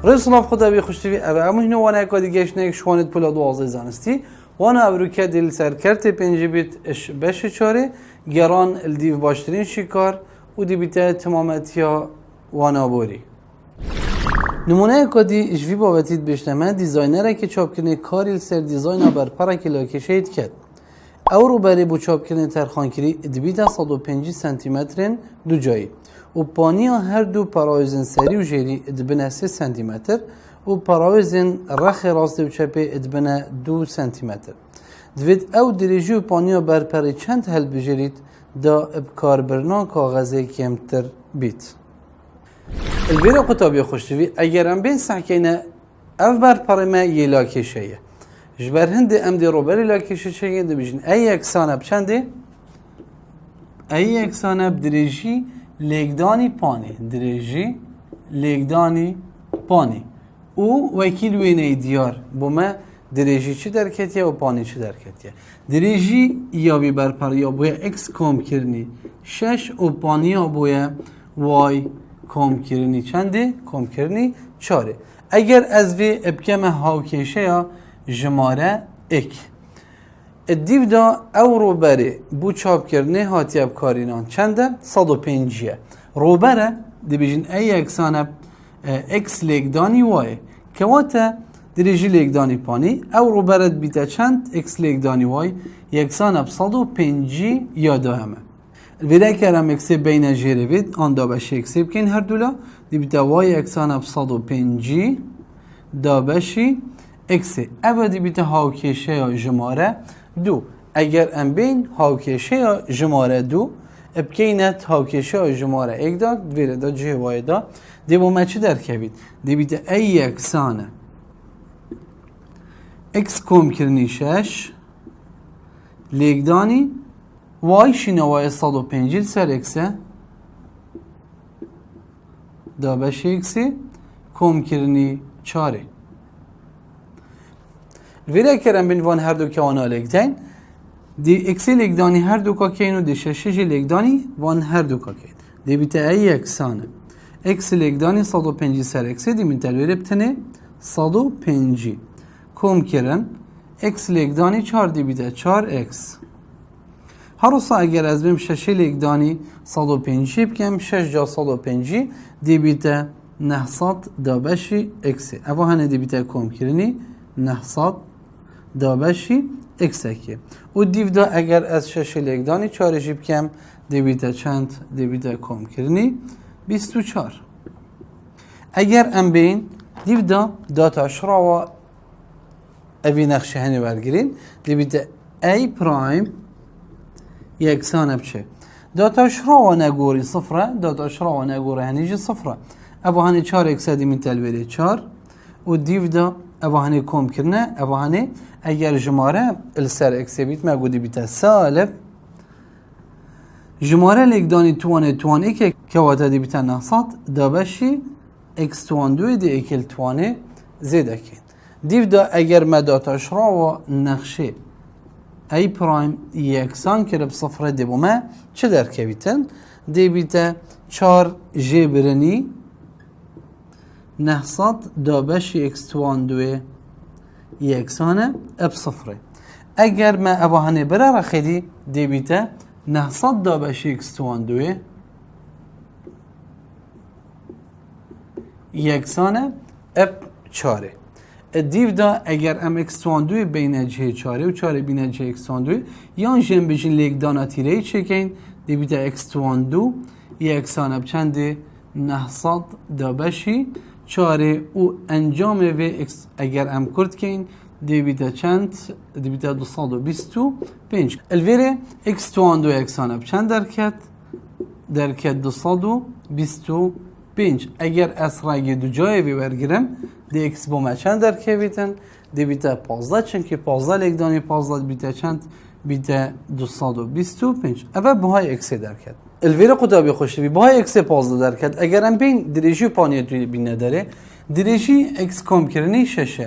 رسول خدا بی خوشتی و امین و نه کدی گشت نه شوانت پلا دوازده زانستی وان اوروکه دل سرکرت پنجی بیت بش چاره گران الدیو باشترین شکار و دی بیت تمامتیا وانابوری نمونه کدی اجوی بابتید بشنمه دیزاینره که چاپ کنه کاری سر دیزاین بر پارا کلاکی شید کرد او رو برای بو چاپ کنه ترخانکری دبیت 105 سانتی مترن دو جایی و پانی هر دو پراویزن سری و جری ادبنه 3 سانتی متر و پراویزن رخ راست و چپه ادبنه 2 سانتی متر دوید او دریجی و پانی بر پره چند هل بجرید دا ابکار برنا کاغذی کمتر بیت البیره قطابی خوشتوی اگر ام بین سحکینه او بر پره ما یه لاکشه جبر هند ام دی روبری لاکشه چه ده بیشن ای اکسانه بچنده ای اکسانه بدریجی لگدانی پانی دریجی لگدانی پانی او وکیل وینه دیار بومه دریجی چی درکتیه و پانی چی درکتیه دریجی یا بی برپر یا بویا اکس کام کرنی 6 و پانی یا بویا وای کام کرنی چنده کام کرنی 4 اگر از وی ابکم هاوکیشه یا جماره اک دیو دا او روبره بو چاپ کرنه هاتیاب کارینان چنده 105 روبره دی بیجن ای اکسانه اکس لگدانی وای که واتا دریجی لگدانی پانی او روبره بیتا چند اکس لگدانی وای یکسانه 105 یا دو همه الویده کرم اکسی بین جیره بید آن دا بشی اکسی بکن هر دولا دی بیتا وای یکسانه 105 دا بشی اکسی او دی بیتا هاوکیشه یا جماره دو اگر ام بین هاوکیشه یا جماره دو ابکینت هاوکیشه یا جماره ایک دا دویره دا جه وای دا دی با ما چی درکبید دی بیتا ای یکسانه اکس کم کرنی 6 لگدانی وای شینه وای 105 سر اکسه دا بشه اکسی کم کرنی 4 ویره کرم بین وان هر دو که آنها لگدین دی اکسی لگدانی هر دو که کهین و دی ششش لگدانی وان هر دو که کهین دی بیتا ای اکسانه اکس لگدانی 105 سر اکسی دی من تلویره بتنه 105 کم کرن اکس لگدانی 4 دی بیتا 4 اکس هر روزا اگر از بیم شش لگدانی 105 بکم 6 جا 105 دی بیتا 900 دا بشی اکسی اوه هنه دی بیتا کم کرنی 900 دا بشی اکس اکی و دیو دا اگر از شش لگدانی 4 جیب کم دی بیتا چند دی بیتا کم کرنی 24 اگر ام بین دیو دا داتا شرا و اوی نقشه هنی برگیرین دی بیتا ای پرایم یکسانه بچه داتا شرا و نگوری صفره داتا شرا و نگوری هنیجی صفره اوه هنی 4 اکسه دی من تلویره 4 و دیو دا اوه هنی کم کرنه اوه هنی اگر جماره السر اکسه بیت ما گودی بیتا سالب جماره لگدانی توان ایک که واتا دی بیتا نحصد دا بشی اکس توان دوی دی ایکل توانه زیده کن دیو دا اگر ما داتاش را و نقشه ای پرایم یکسان کرب صفره دی بومه چه در که بیتن دی بیتا 4 جی برنی نحصد دا بشی اکس توان دوی یکسانه اب صفره اگر ما اوهانه برا رخیدی دی بیتا نحصد دا بشی اکس توان دوی یکسانه اب 4 دیو دا اگر ام اکس توان دوی بین جه 4 و 4 بین جه اکس توان دوی یان جن بجین لیک دانا تیره چکین دی بیتا اکس توان دو یکسانه بچنده نحصد دا بشی 4 و انجام و اگر ام کرد کن دی بیتا چند دی بیتا 225 الویره اکس توان دو یکسانه بچند درکت 225 اگر اسرای دو جای وی برگیرم دی اکس بومه چند درکه بیتن دی بیتا 15 چنکه 15 لگدانی 15 بیتا چند بیتا 225 اول بهای اکسی درکت الویره قطابی خوشتوی بهای اکسی 15 درکت اگر ام بین دریجی پانی توی بینه داره دریجی اکس کم کرنی 6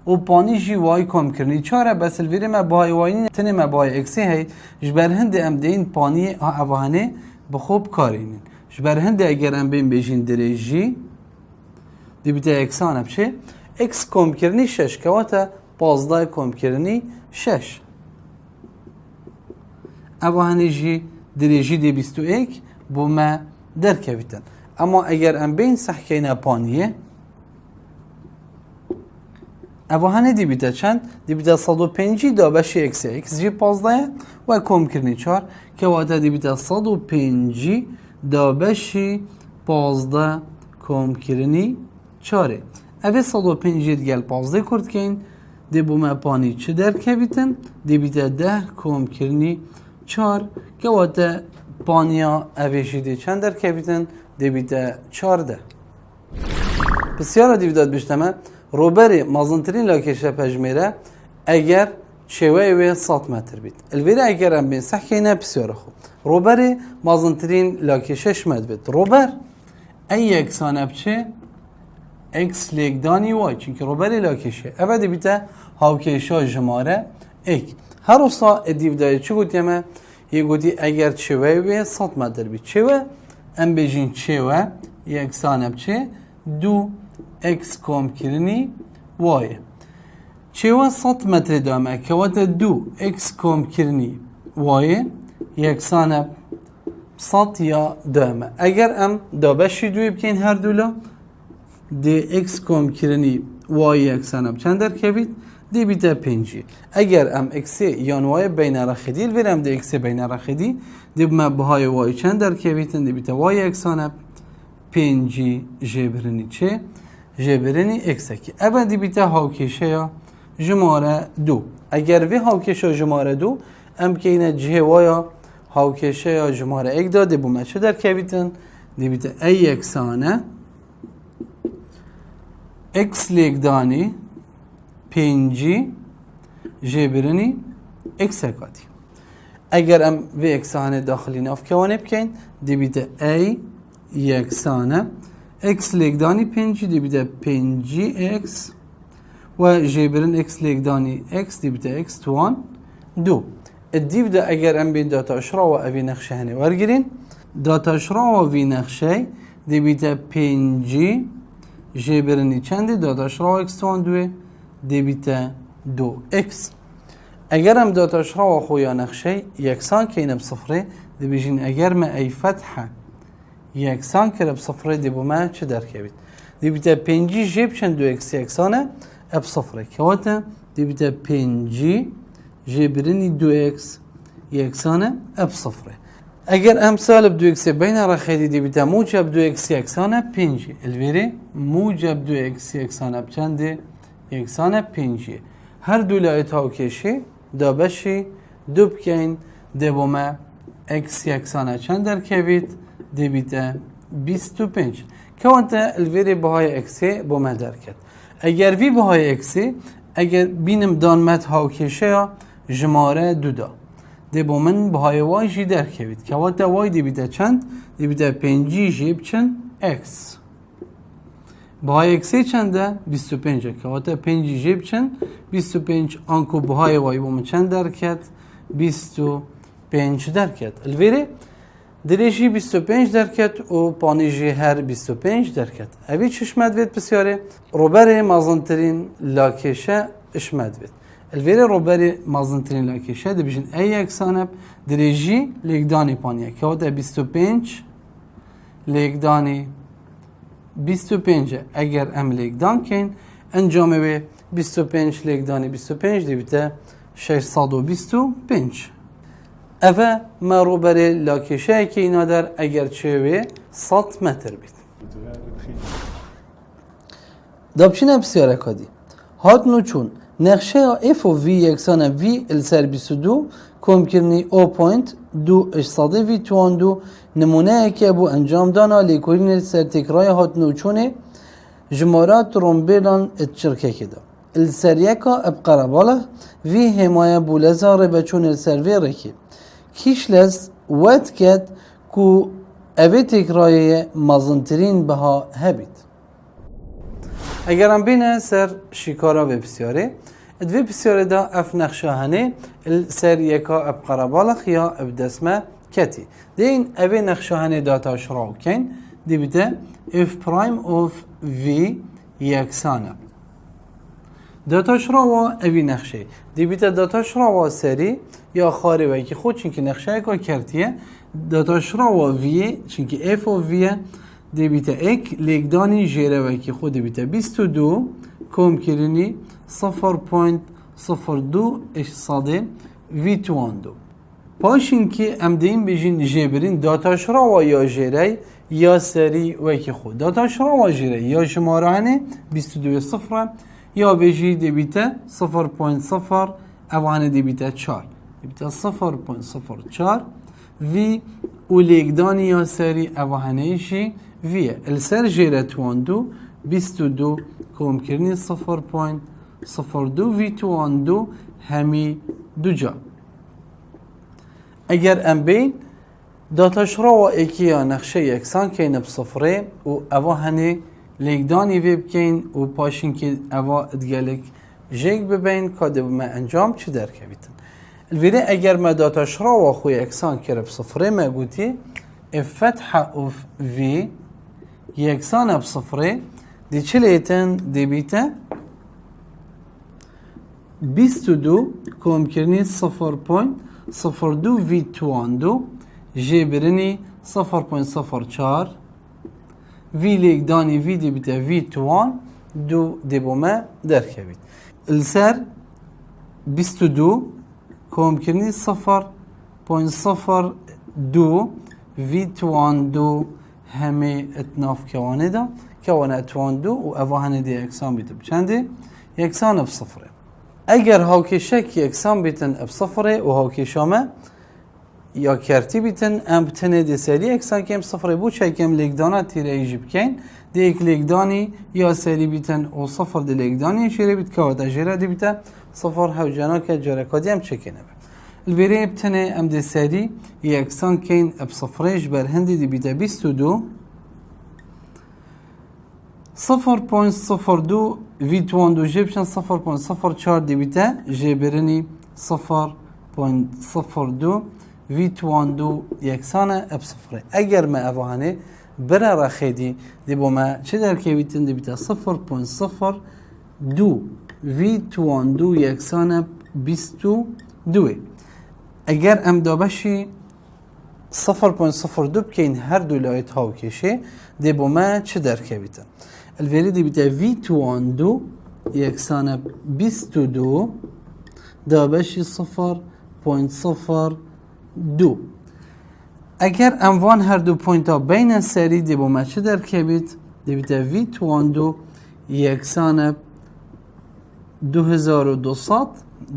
و پانی جی وای کم کرنی 4 بس الویره ما بهای وای تنه ما بهای اکسی هی جبر هند ام دین پانی اوهانه بخوب کارینین جبر هند اگر ام بین بیجین دریجی دی بیت اکسانه بچه اکس کم کرنی 6 که واتا 15 کم کرنی 6 اوه هنی جی دریجی دی 21 بو ما درکویتن اما اگر ام بین سحکین پانیه اوه هنی دی بیت چند؟ دی بیت 105 دا بشی اکس اکس جی 15 و کم کرنی 4 که واتا دی بیت 105 دا بشی 15 کم کرنی 4 اوه 105 گل 15 کرد کن دی بو ما پانی چه درکویتن؟ دی بیت 10 کم کرنی 4 که واتا پانیا اویشی دی چند درکویتن؟ دی بیت 14 بسیار دیویداد بیشتمه روبری مازنترین لاکشه پجمیره اگر چوه و 100 متر بید الویره اگر هم بین سحکه نه بسیار خوب روبری مازنترین لاکشه شمد بید روبر ای یکسانه بچه اکس لیگدانی وای چونکه روبری لاکشه اوه دی بیته هاوکشه جماره ایک هر اصلا دیویدای چی گوت یمه یه گوتی اگر چوه و 100 متر بید چوه ام بیجین چوه یکسانه بچه دو اکس کم کرنی وای چوه 100 متر دامه که وقت دو اکس کم کرنی وای یکسانه 100 یا دامه اگر ام دابشی دوی بکن هر دولا دی اکس کم کرنی وای یکسانه چند در کوید دی بیتا 5 اگر ام اکسی یا وای بین رخدی الورم دی اکسی بین رخدی دی بما بهای وای چند در کویدن دی بیتا وای یکسانه 5 جبرنی چه جبرنی اکسکی اول دی بیتا هاوکشه یا جماره 2 اگر وی هاوکشه جماره 2 ام که اینه جهوایا هاوکشه یا جماره 1 داده بومه چه در کویدن دی بیتا ای یکسانه اکس لیگدانی 5 جبرنی اکسکاتی اگر ام وی اکسانه داخلی ناف کوانه بکن دی بیتا ای یکسانه اکس لیگدانی 5 دی بیتا 5 اکس و جبرن اکس لیگدانی اکس دی بیتا اکس توان 2 الدیو دا اگر ام بین داتا اشرا و اوی نقشه هنه ورگرین داتا اشرا و اوی نقشه دی بیتا 5 جبرنی چنده داتا اشرا و اکس توان 2 دی بیتا 2 اکس اگر ام داتا اشرا و خویا نقشه یکسان که اینه بصفره دی بیجین اگر ما ای فتحه یکسان کرد بصفره دی بومه چه در کوید دی بیتا 5 جیب چند 2 اکس یکسانه اب صفره که واتا دی بیتا 5 جبرنی 2 اکس یکسانه اب صفره اگر ام سالب 2 اکس بین رخیدی دی بیتا موجب 2 اکس یکسانه 5 الویره موجب 2 اکس یکسانه بچنده یکسانه 5 هر دو لایت ها کشی دا بشی دو بکن دی بومه اکس یکسانه چند در کوید دی بیتا 25 که وانتا الویره بهای اکسی بومه در کد اگر وی بهای اکسی اگر بینم دانمت هاوکشه یا جماره 2 دا دی بومن بهای وای جی در کوید که وانتا وای دی بیتا چند دی بیتا 5 جیب چند اکس بهای اکسی چنده 25 که وانتا 5 جیب چند 25 آنکو بهای وای بومن چند در کد 25 در کد الویره دریجی 25 درکت و پانیجی هر 25 درکت اوی چشمت وید بسیاره روبر مازنترین لاکشه اشمت وید الویره روبر مازنترین لاکشه ده بیشن ای یکسانه دریجی لیگدانی پانیه که وقت 25 لیگدانی 25 اگر ام لیگدان کن انجامه به 25 لیگدانی 25 دیویته 625 اوه ما روبره لاکشه که اینا در اگر چوه 100 متر بید دابچین بسیاره کادی هات نو چون نقشه اف و وی یکسانه وی السر 22 کم کرنی او پوینت دو اشصاده وی توان دو نمونه که بو انجام دانا لیکورین السر تکرای هات نو چونه جمارات رومبیلان اتشرکه کده السر یکا ابقرباله وی همایه بولزاره بچون السر وی رکی کیش لز وقت کرد که اوه تکرای مازنترین بها هبید اگر هم بینه سر شکارا و بسیاره ادوی بسیاره دا اف نقشه هنه سر یکا اب قربالخ یا اب دسمه کتی ده این اوه نقشه هنه داتا شراو کن دی بیده اف پرایم اوف وی یکسانه داتاش راوا اوی نقشه دی بیتا داتاش راوا سری یا خاری وی که خود چونکه نقشه اکا کرتیه داتاش راوا ویه چونکه اف و ویه دی بیتا اک لیکدانی جیره وی که خود دی بیتا 22 کم کرنی 0.02 اش صاده وی تواندو پاشین که ام دیم بجین جبرین داتاش راوا یا جیره یا سری وی که خود داتاش راوا جیره یا شماره هنه 22 صفره یا بجی دیبیته 0.0 اوانه دیبیته 4 دیبیته 0.04 وی اولیگدانی یا سری اوانه ایشی ویه السر جیره تواندو 22 کم کرنی 0.02 وی تواندو همی دو جا اگر ام بین داتاش را و ایکی یا نقشه یکسان که این بصفره و اوانه لیکدانی وی بکن و پاشین که اوا ادگلک جیگ ببین که ما انجام چی درکویتن الویره اگر ما داتاش را و خوی یکسان کرد بصفره ما گوتی فتح اف وی یکسان بصفره دی چه لیتن دی بیته 22 کم کرنی 0.02 وی تواندو جی برنی 0.04 وی لیکدانی وی دی بیته وی توان دو دی بومه درکوید السر 22 کم کرنی 0.02 وی توان دو همه اتناف کوانه دا کوانه اتوان دو و اوهانه دی اکسان بیتن چنده؟ یکسان بصفره اگر هاوکشک یکسان بیتن بصفره و هاوکشامه یا کرتی بیتن ام بتنه دی سری اکسان کم صفره بو چه کم لیکدانا تیره ایجی بکن دی ایک لیکدانی یا سری بیتن و صفر دی لیکدانی شیره بیت که وادا جیره دی بیتن صفر هوجانا که جارکادی هم چکنه بید البیره بتنه ام دی سری یکسان کن بصفرهش بر هندی دی بیتن 22 0.02 وی تواندو جبشن 0.04 دی بیتن جبرنی 0.02 وی تواندو یکسانه بصفره اگر ما اوهانه برا رخیدی دی با ما چه در که بیتن دی بیتا 0.02 وی تواندو یکسانه 22 اگر ام دابشی 0.02 بکین هر دو لایت هاو کشه دی با ما چه در که بیتن الوری دی بیتا وی تواندو یکسانه 22 دابشی 0.02 اگر اموان هر دو پوینت ها بین سری دی با چه در که بیت دی بیتا وی تواندو یکسانه 2200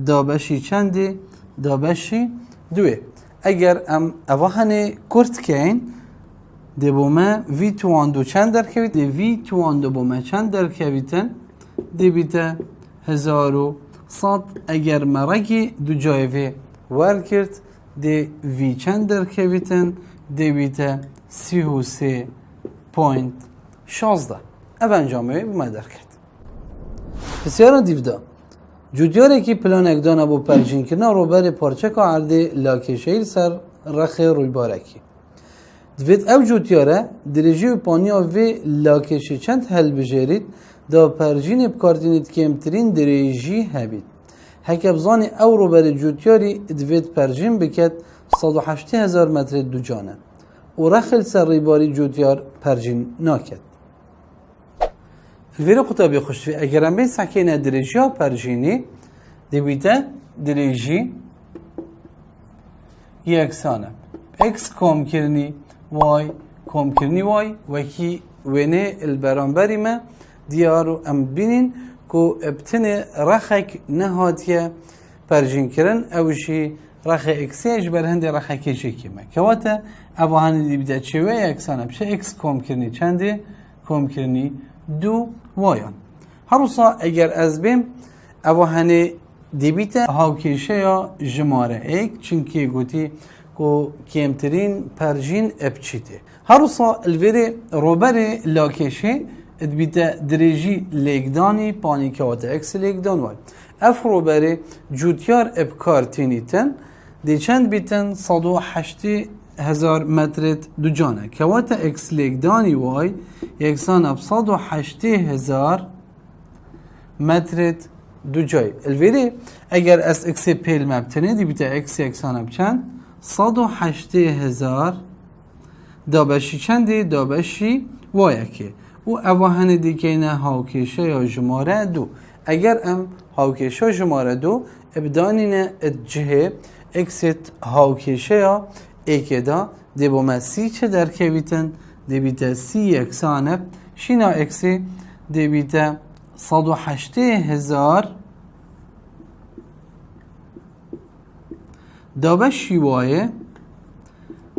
دابشی چنده دابشی دوه اگر ام اوهانه کرد کن دی با وی تواندو چند در که بیت دی وی تواندو با چند در که بیتن دی بیتا 1100 اگر مرگی دو جایوه ور کرد دی وی چند در که بیتن دی بیتا 33.16 او انجامه بما در کرد بسیار دیودا جودیاره که پلان اگدانه با پرجین کرنا رو بر پارچه که عرده لاکشهیل سر رخ روی بارکی دوید او جودیاره درجی و پانیا و لاکشه چند حل بجرید دا پرجین بکاردینید که امترین درجی هبید هکب زانی او رو بر جودیاری دوید پرجین بکد 180,000 متر دو جانه و رخل سر ریباری جودیار پرجین ناکد الویره قطابی خوشوی اگر هم بین سکینه درجی ها پرجینی دویده درجی یکسانه اکس کم کرنی وای کم کرنی وای وکی وینه البرانبری ما دیارو ام بینین که ابتنه رخک نهاتیه پرجین کرن اوشی رخ اکسیش بر هنده رخ کشی کمه که واتا اوهانی دی بیده چوه یکسانه بشه اکس کم کرنی چنده کم کرنی دو وایان هروسا اگر از بیم اوهانی دی بیده هاوکیشه یا جماره ایک چنکی گوتی که کمترین پرجین ابچیده هروسا الویره روبر لاکشه ادبیده درجی لیکدانی پانیکه واتا اکس لیکدان وای اف روبر جوتیار ابکارتینیتن دی چند بیتن 180 هزار متر دو جانه كواتا اكس ليكداني واي يكسان بصد و حشتي هزار متر دو جاي الفيري اگر اس اكس بيل مبتنه دي بتا اكس يكسان بچند صد و حشتي هزار دابشي چنده دابشي واي اكي و اوهن دیگه هاوکیشه یا جماره دو اگر ام هاوکیشه جماره دو ابدانین جهه اکسیت هاوکیشه یا ایکه دا دی بومه سی چه در کویتن دی بیته سی یکسانه شینا اکسی دی بیته 180,000 دابشی وایه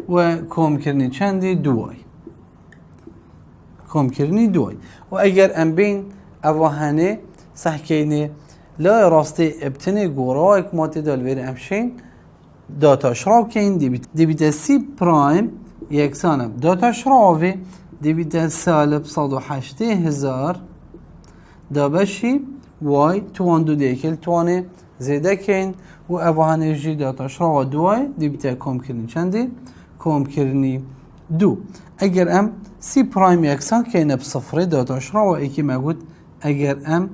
و کم کرنی چندی دوای کم کرنی دوای و اگر ام بین اوهانه سحکینه لا راستی ابتنی گوراک ماتی دالویر امشین داتا شراو کین دی بیت سی پرایم یکسانم داتا شراوی دی بیت سالب 180,000 دابشی وای توان دو دیکل توانه زیده کین و اوهانه جی داتا شراو دوای دی بیت کم کرنی چندی کم کرنی دو اگر ام سی پرایم یکسان کین بصفره داتا شراو ایکی مگود اگر ام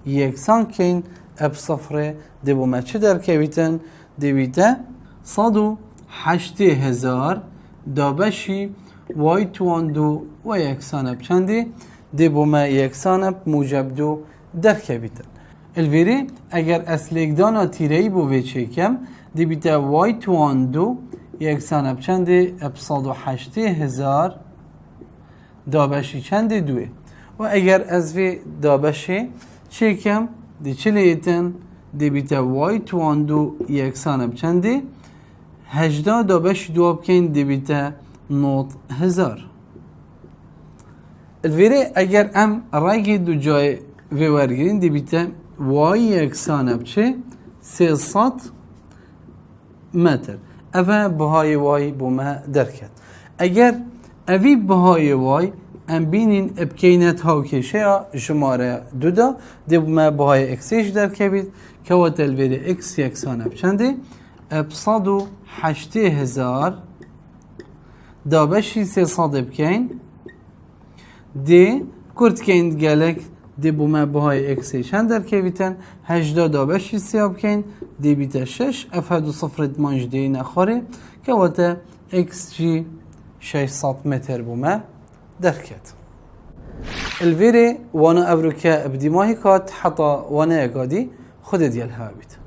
یکسان کین بصفره دی بومه چه در کویتن دی بیت 180,000 دابشی وای توان دو و یکسانب چندی دی بومه یکسانب موجب دو در کویتن الویری اگر اصلیگدانا تیرهی بو ویچه کم دی بیت وای توان دو یکسانب چندی 180,000 دابشی چندی دوه و اگر از وی دابشی چه کم دی چلیتن دی بیت وای توان دو یکسانب چندی 18 دابشی دو بکن دی بیت 9,000 الویره اگر ام رای دو جای وی ورگرین دی بیت وای یکسانب چه 300 متر اوه بهای وای بومه درکت اگر اوی بهای وای ام بینین ابکینت هاوکیشه یا شماره دو دا دی بومه بهای اکسیش درکبید که و تلویر اکس یکسانب چنده 180,000 دابشی 300 بکین دی کرد کند گلک دی بومه بهای اکسی چند درکبیتن 18 دابشی 3 بکین دی بیت 6 افهدو صفر دمانج دی نخوره که و تا اکس جی 600 متر بومه دركت الفيري وانا ابركا بدي ماهي كات حتى وانا قادي خد ديالها بيت